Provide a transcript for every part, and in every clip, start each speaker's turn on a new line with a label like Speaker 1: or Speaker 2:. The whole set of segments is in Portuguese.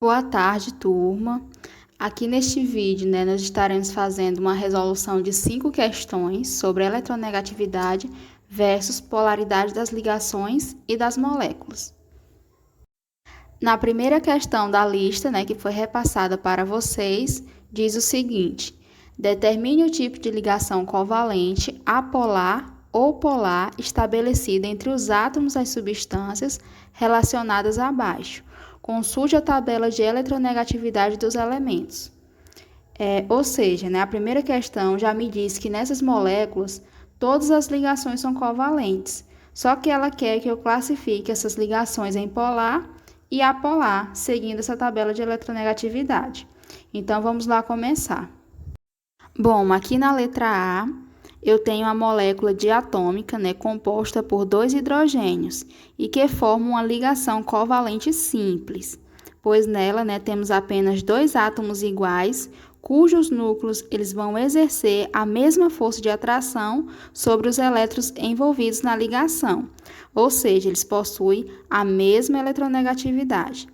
Speaker 1: Boa tarde, turma. Aqui neste vídeo, nós estaremos fazendo uma resolução de 5 questões sobre eletronegatividade versus polaridade das ligações e das moléculas. Na primeira questão da lista, que foi repassada para vocês, diz o seguinte: determine o tipo de ligação covalente apolar ou polar estabelecida entre os átomos das substâncias relacionadas abaixo. Consulte a tabela de eletronegatividade dos elementos. Ou seja, a primeira questão já me diz que nessas moléculas todas as ligações são covalentes, só que ela quer que eu classifique essas ligações em polar e apolar, seguindo essa tabela de eletronegatividade. Então, vamos lá começar. Bom, aqui na letra A, eu tenho a molécula diatômica, composta por 2 hidrogênios e que forma uma ligação covalente simples, pois nela, temos apenas 2 átomos iguais, cujos núcleos eles vão exercer a mesma força de atração sobre os elétrons envolvidos na ligação, ou seja, eles possuem a mesma eletronegatividade.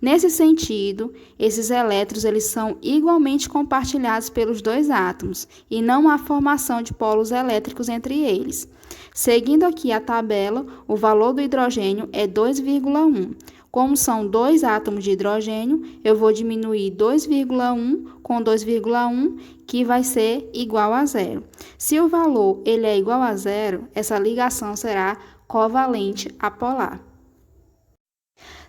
Speaker 1: Nesse sentido, esses elétrons eles são igualmente compartilhados pelos 2 átomos e não há formação de polos elétricos entre eles. Seguindo aqui a tabela, o valor do hidrogênio é 2,1. Como são 2 átomos de hidrogênio, eu vou diminuir 2,1 com 2,1, que vai ser igual a 0. Se o valor ele é igual a 0, essa ligação será covalente apolar.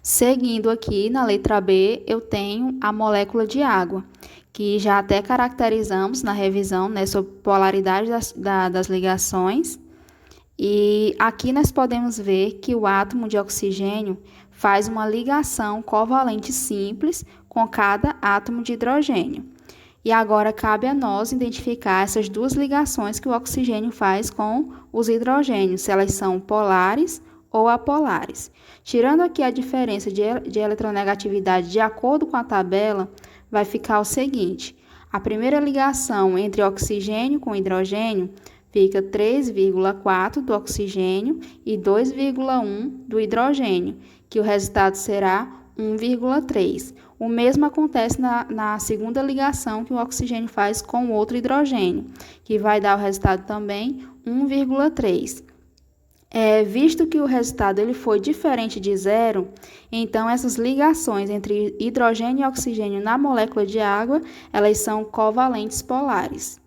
Speaker 1: Seguindo aqui, na letra B, eu tenho a molécula de água, que já até caracterizamos na revisão, sobre polaridade das ligações. E aqui nós podemos ver que o átomo de oxigênio faz uma ligação covalente simples com cada átomo de hidrogênio. E agora cabe a nós identificar essas duas ligações que o oxigênio faz com os hidrogênios, se elas são polares ou apolares. Tirando aqui a diferença de eletronegatividade de acordo com a tabela, vai ficar o seguinte: a primeira ligação entre oxigênio com hidrogênio fica 3,4 do oxigênio e 2,1 do hidrogênio, que o resultado será 1,3. O mesmo acontece na segunda ligação que o oxigênio faz com outro hidrogênio, que vai dar o resultado também 1,3. Visto que o resultado ele foi diferente de 0, então essas ligações entre hidrogênio e oxigênio na molécula de água, elas são covalentes polares.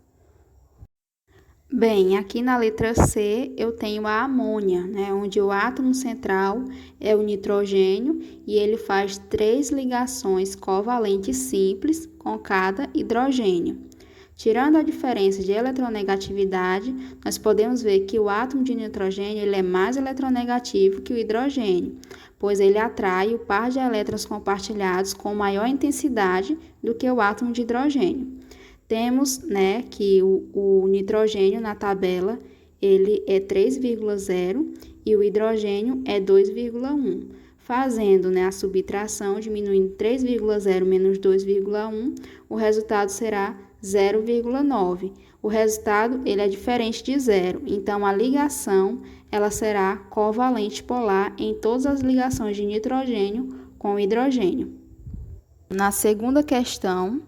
Speaker 1: Bem, aqui na letra C eu tenho a amônia, onde o átomo central é o nitrogênio e ele faz 3 ligações covalentes simples com cada hidrogênio. Tirando a diferença de eletronegatividade, nós podemos ver que o átomo de nitrogênio ele é mais eletronegativo que o hidrogênio, pois ele atrai o par de elétrons compartilhados com maior intensidade do que o átomo de hidrogênio. Temos, que o nitrogênio na tabela ele é 3,0 e o hidrogênio é 2,1. Fazendo a subtração, diminuindo 3,0 menos 2,1, o resultado será 0,9. O resultado ele é diferente de 0, então a ligação ela será covalente polar em todas as ligações de nitrogênio com hidrogênio. Na segunda questão,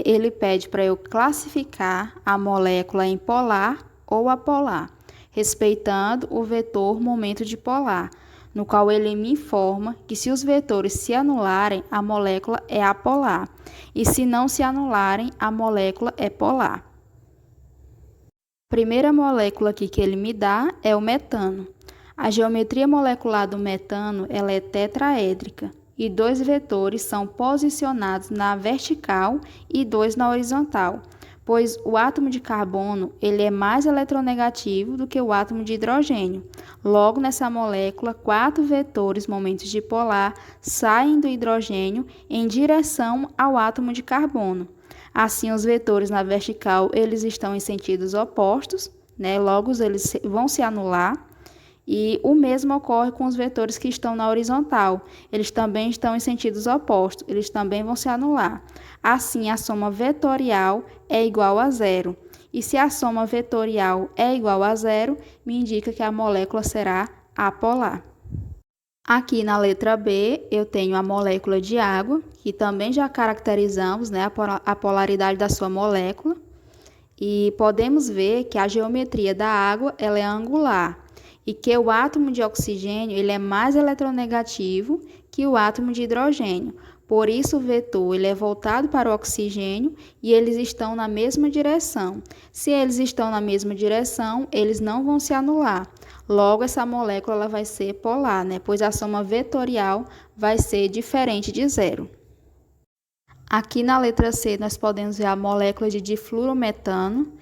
Speaker 1: ele pede para eu classificar a molécula em polar ou apolar, respeitando o vetor momento dipolar, no qual ele me informa que se os vetores se anularem, a molécula é apolar, e se não se anularem, a molécula é polar. A primeira molécula aqui que ele me dá é o metano. A geometria molecular do metano ela é tetraédrica, e 2 vetores são posicionados na vertical e 2 na horizontal, pois o átomo de carbono ele é mais eletronegativo do que o átomo de hidrogênio. Logo, nessa molécula, 4 vetores momentos dipolar saem do hidrogênio em direção ao átomo de carbono. Assim, os vetores na vertical eles estão em sentidos opostos, logo eles vão se anular. E o mesmo ocorre com os vetores que estão na horizontal. Eles também estão em sentidos opostos, eles também vão se anular. Assim, a soma vetorial é igual a 0. E se a soma vetorial é igual a 0, me indica que a molécula será apolar. Aqui na letra B, eu tenho a molécula de água, que também já caracterizamos, né, a polaridade da sua molécula. E podemos ver que a geometria da água ela é angular e que o átomo de oxigênio ele é mais eletronegativo que o átomo de hidrogênio. Por isso, o vetor ele é voltado para o oxigênio e eles estão na mesma direção. Se eles estão na mesma direção, eles não vão se anular. Logo, essa molécula ela vai ser polar, né? Pois a soma vetorial vai ser diferente de zero. Aqui na letra C, nós podemos ver a molécula de difluorometano,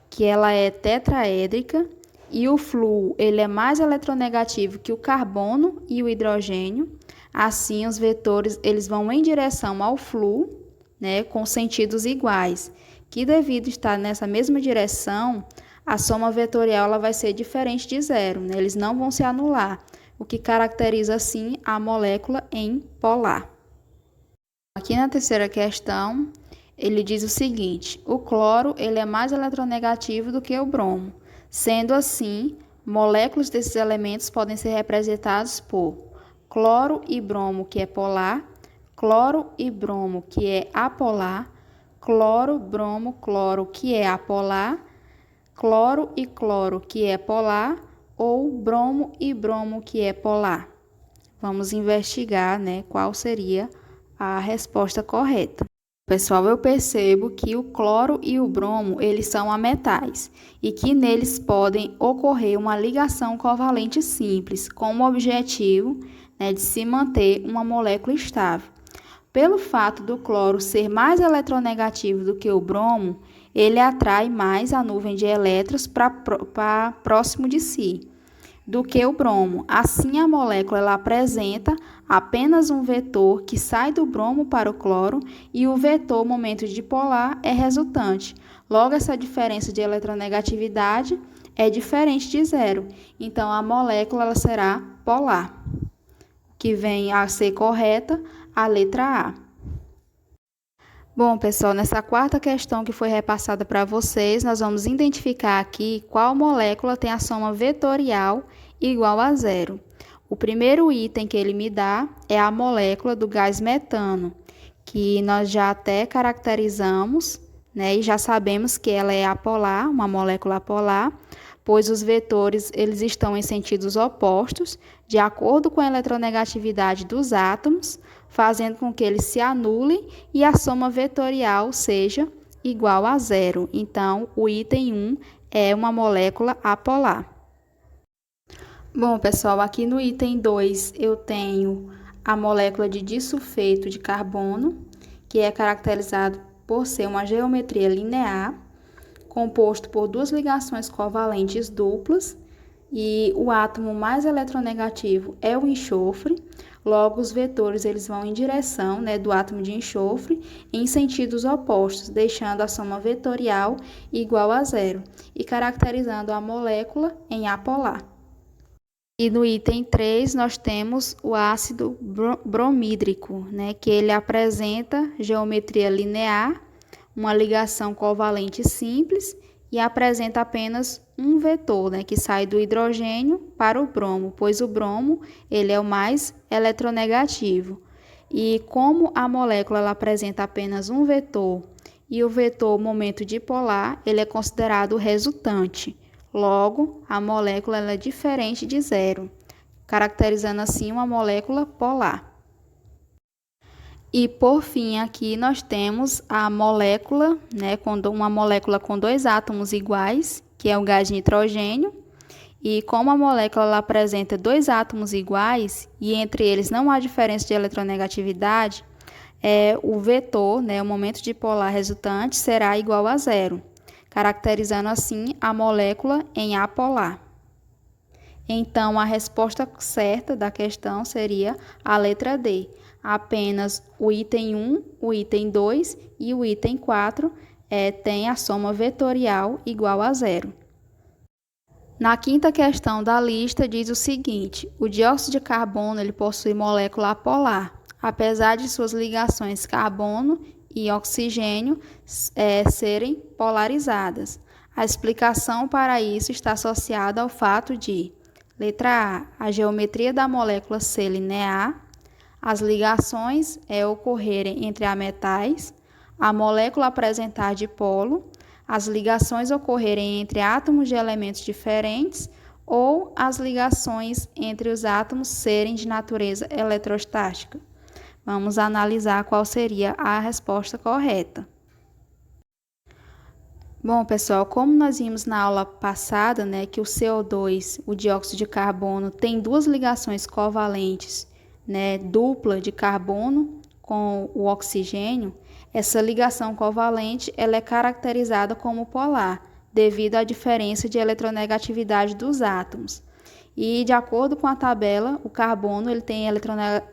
Speaker 1: que ela é tetraédrica, e o flúor ele é mais eletronegativo que o carbono e o hidrogênio. Assim, os vetores eles vão em direção ao flúor, né, com sentidos iguais, que devido estar nessa mesma direção, a soma vetorial ela vai ser diferente de zero, né? Eles não vão se anular, o que caracteriza, assim, a molécula em polar. Aqui na terceira questão, ele diz o seguinte: o cloro ele é mais eletronegativo do que o bromo. Sendo assim, moléculas desses elementos podem ser representados por cloro e bromo, que é polar, cloro e bromo, que é apolar, cloro, bromo, cloro, que é apolar, cloro e cloro, que é polar, ou bromo e bromo, que é polar. Vamos investigar, né, qual seria a resposta correta. Pessoal, eu percebo que o cloro e o bromo, eles são ametais e que neles podem ocorrer uma ligação covalente simples, com o objetivo, né, de se manter uma molécula estável. Pelo fato do cloro ser mais eletronegativo do que o bromo, ele atrai mais a nuvem de elétrons para próximo de si do que o bromo. Assim, a molécula ela apresenta apenas um vetor que sai do bromo para o cloro e o vetor momento dipolar é resultante. Logo, essa diferença de eletronegatividade é diferente de zero. Então, a molécula ela será polar, que vem a ser correta a letra A. Bom, pessoal, nessa quarta questão que foi repassada para vocês, nós vamos identificar aqui qual molécula tem a soma vetorial igual a zero. O primeiro item que ele me dá é a molécula do gás metano, que nós já até caracterizamos, né, e já sabemos que ela é apolar, uma molécula apolar, pois os vetores eles estão em sentidos opostos, de acordo com a eletronegatividade dos átomos, fazendo com que eles se anulem e a soma vetorial seja igual a zero. Então, o item 1 é uma molécula apolar. Bom, pessoal, aqui no item 2 eu tenho a molécula de disulfeto de carbono, que é caracterizado por ser uma geometria linear, composto por duas ligações covalentes duplas, e o átomo mais eletronegativo é o enxofre. Logo, os vetores eles vão em direção, né, do átomo de enxofre em sentidos opostos, deixando a soma vetorial igual a zero e caracterizando a molécula em apolar. E no item 3 nós temos o ácido bromídrico, né, que ele apresenta geometria linear, uma ligação covalente simples e apresenta apenas um vetor, né, que sai do hidrogênio para o bromo, pois o bromo ele é o mais eletronegativo. E como a molécula ela apresenta apenas um vetor e o vetor momento dipolar, ele é considerado resultante. Logo, a molécula ela é diferente de zero, caracterizando assim uma molécula polar. E por fim, aqui nós temos a molécula, né, uma molécula com dois átomos iguais, que é o gás nitrogênio. E como a molécula ela apresenta dois átomos iguais e entre eles não há diferença de eletronegatividade, o vetor, né, o momento dipolar resultante, será igual a zero, caracterizando assim a molécula em apolar. Então, a resposta certa da questão seria a letra D. Apenas o item 1, o item 2 e o item 4 têm a soma vetorial igual a zero. Na quinta questão da lista diz o seguinte: o dióxido de carbono ele possui molécula apolar, apesar de suas ligações carbono e oxigênio serem polarizadas. A explicação para isso está associada ao fato de Letra A, a geometria da molécula ser linear, as ligações ocorrerem entre ametais, a molécula apresentar dipolo, as ligações ocorrerem entre átomos de elementos diferentes ou as ligações entre os átomos serem de natureza eletrostática. Vamos analisar qual seria a resposta correta. Bom, pessoal, como nós vimos na aula passada, que o CO2, o dióxido de carbono, tem duas ligações covalentes, dupla de carbono com o oxigênio, essa ligação covalente ela é caracterizada como polar, devido à diferença de eletronegatividade dos átomos. E, de acordo com a tabela, o carbono ele tem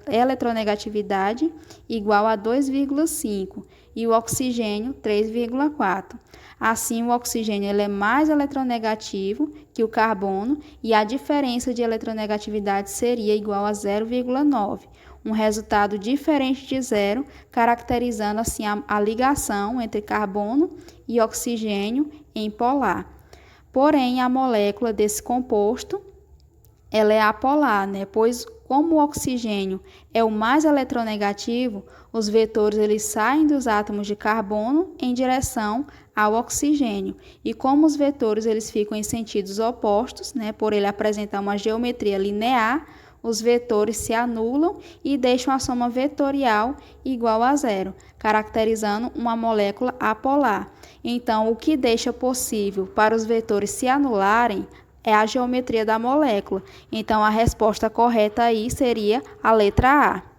Speaker 1: eletronegatividade igual a 2,5 e o oxigênio 3,4. Assim, o oxigênio ele é mais eletronegativo que o carbono e a diferença de eletronegatividade seria igual a 0,9. Um resultado diferente de zero, caracterizando assim a ligação entre carbono e oxigênio em polar. Porém, a molécula desse composto ela é apolar, pois como o oxigênio é o mais eletronegativo, os vetores eles saem dos átomos de carbono em direção ao oxigênio. E como os vetores eles ficam em sentidos opostos, por ele apresentar uma geometria linear, os vetores se anulam e deixam a soma vetorial igual a zero, caracterizando uma molécula apolar. Então, o que deixa possível para os vetores se anularem é a geometria da molécula. Então, a resposta correta aí seria a letra A.